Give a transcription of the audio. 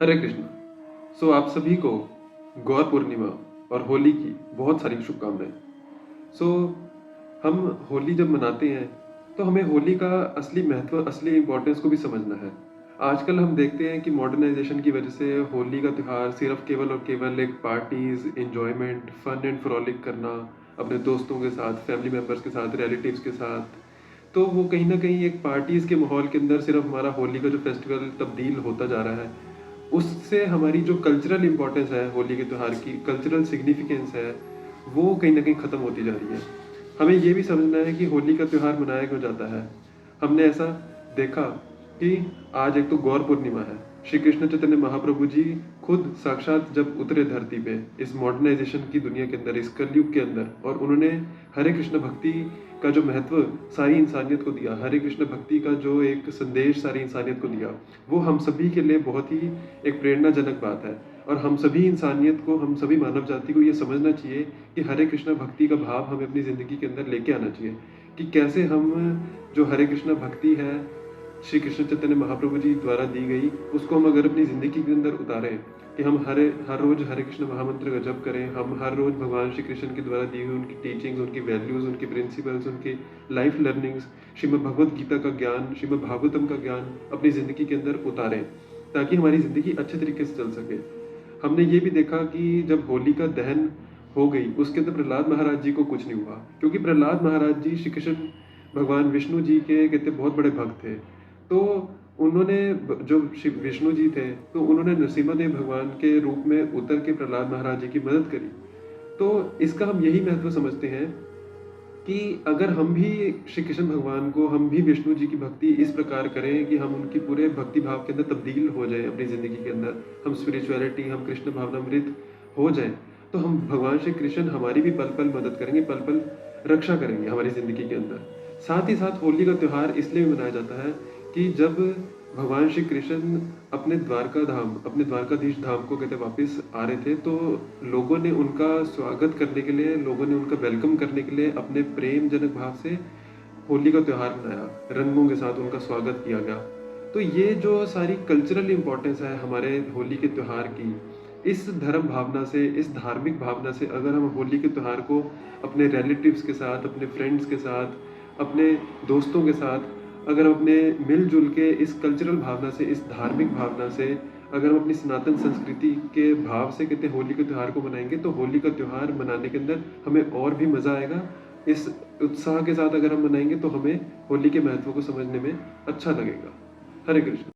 हरे कृष्ण। आप सभी को गौर पूर्णिमा और होली की बहुत सारी शुभकामनाएँ। सो हम होली जब मनाते हैं, तो हमें होली का असली महत्व, असली इम्पोर्टेंस को भी समझना है। आजकल हम देखते हैं कि मॉडर्नाइज़ेशन की वजह से होली का त्योहार सिर्फ़ केवल और केवल एक parties, enjoyment, fun and frolic करना, अपने दोस्तों के साथ, फैमिली मेंबर्स के साथ, रिलेटिव्स के साथ, तो वो कहीं न कहीं एक पार्टीज़ के माहौल के अंदर सिर्फ़ हमारा होली का जो फेस्टिवल तब्दील होता जा रहा है, उससे हमारी जो कल्चरल इम्पोर्टेंस है होली के त्योहार की, कल्चरल सिग्निफिकेंस है, वो कहीं न कहीं ख़त्म होती जा रही है। हमें ये भी समझना है कि होली का त्योहार मनाया क्यों जाता है। हमने ऐसा देखा कि आज एक तो गौर पूर्णिमा है। श्री कृष्ण चैतन्य महाप्रभु जी खुद साक्षात जब उतरे धरती पे, इस मॉडर्नाइज़ेशन की दुनिया के अंदर, इस कलयुग के अंदर, और उन्होंने हरे कृष्ण भक्ति का जो महत्व सारी इंसानियत को दिया, हरे कृष्ण भक्ति का जो एक संदेश सारी इंसानियत को दिया, वो हम सभी के लिए बहुत ही एक प्रेरणाजनक बात है। और हम सभी इंसानियत को, हम सभी मानव जाति को ये समझना चाहिए कि हरे कृष्ण भक्ति का भाव हमें अपनी ज़िंदगी के अंदर लेके आना चाहिए, कि कैसे हम जो हरे कृष्ण भक्ति है, श्री कृष्ण चैतन्य महाप्रभु जी द्वारा दी गई, उसको हम अगर अपनी ज़िंदगी के अंदर उतारें, कि हम हर रोज़ हरे कृष्ण महामंत्र का जप करें, हम हर रोज़ भगवान श्री कृष्ण के द्वारा दी हुई उनकी टीचिंग्स, उनकी वैल्यूज़, उनकी प्रिंसिपल्स, उनकी लाइफ लर्निंग्स, श्रीमद् भगवद गीता का ज्ञान, श्रीमद् भागवतम का ज्ञान अपनी ज़िंदगी के अंदर उतारें, ताकि हमारी ज़िंदगी अच्छे तरीके से चल सके। हमने ये भी देखा कि जब होली का दहन हो गई, उसके अंदर प्रहलाद महाराज जी को कुछ नहीं हुआ, क्योंकि प्रहलाद महाराज जी श्री कृष्ण भगवान विष्णु जी के कहते बहुत बड़े भक्त थे। तो उन्होंने जो शिव विष्णु जी थे, तो उन्होंने नरसिम्हा देव भगवान के रूप में उतर के प्रहलाद महाराज जी की मदद करी। तो इसका हम यही महत्व समझते हैं कि अगर हम भी श्री कृष्ण भगवान को, हम भी विष्णु जी की भक्ति इस प्रकार करें कि हम उनकी पूरे भक्ति भाव के अंदर तब्दील हो जाएँ अपनी ज़िंदगी के अंदर, हम स्पिरिचुअलिटी, हम कृष्ण भावनामृत हो जाएँ, तो हम भगवान श्री कृष्ण हमारी भी पल-पल मदद करेंगे, पल-पल रक्षा करेंगे हमारी ज़िंदगी के अंदर। साथ ही साथ होली का त्योहार इसलिए भी मनाया जाता है कि जब भगवान श्री कृष्ण अपने द्वारका धाम, अपने द्वारकाधीश धाम को कहते वापस आ रहे थे, तो लोगों ने उनका स्वागत करने के लिए, लोगों ने उनका वेलकम करने के लिए अपने प्रेमजनक भाव से होली का त्योहार मनाया, रंगों के साथ उनका स्वागत किया गया। तो ये जो सारी कल्चरल इम्पोर्टेंस है हमारे होली के त्योहार की, इस धर्म भावना से, इस धार्मिक भावना से अगर हम होली के त्योहार को अपने रिलेटिव्स के साथ, अपने फ्रेंड्स के साथ, अपने दोस्तों के साथ, अगर हम अपने मिल-जुल के इस कल्चरल भावना से, इस धार्मिक भावना से, अगर हम अपनी सनातन संस्कृति के भाव से कहते हैं होली के त्योहार को मनाएँगे, तो होली का त्योहार मनाने के अंदर हमें और भी मज़ा आएगा। इस उत्साह के साथ अगर हम मनाएँगे, तो हमें होली के महत्व को समझने में अच्छा लगेगा। हरे कृष्ण।